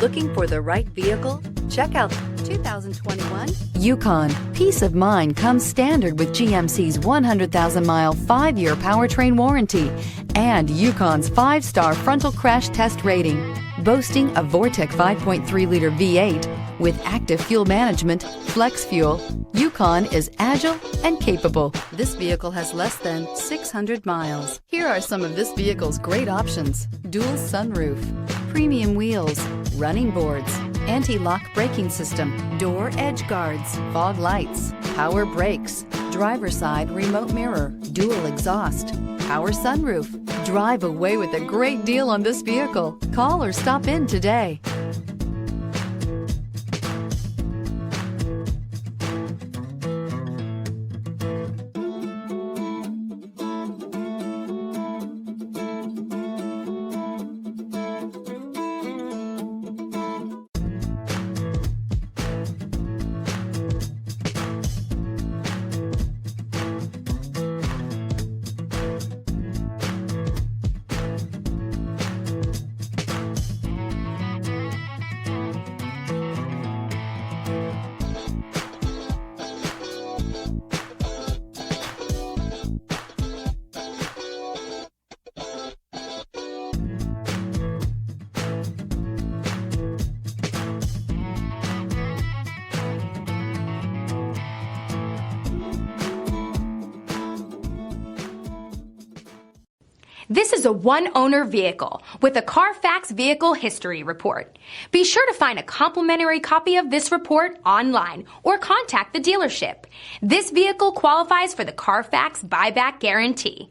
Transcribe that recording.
Looking for the right vehicle? Check out 2021 Yukon. Peace of mind comes standard with GMC's 100,000-mile, 5-year powertrain warranty and Yukon's 5-star frontal crash test rating. Boasting a Vortec 5.3-liter V8 with active fuel management, flex fuel, Yukon is agile and capable. This vehicle has less than 600 miles. Here are some of this vehicle's great options: dual sunroof, premium wheels, running boards, anti-lock braking system, door edge guards, fog lights, power brakes, driver's side remote mirror, dual exhaust, power sunroof. Drive away with a great deal on this vehicle. Call or stop in today. This is a one-owner vehicle with a Carfax Vehicle History Report. Be sure to find a complimentary copy of this report online or contact the dealership. This vehicle qualifies for the Carfax Buyback Guarantee.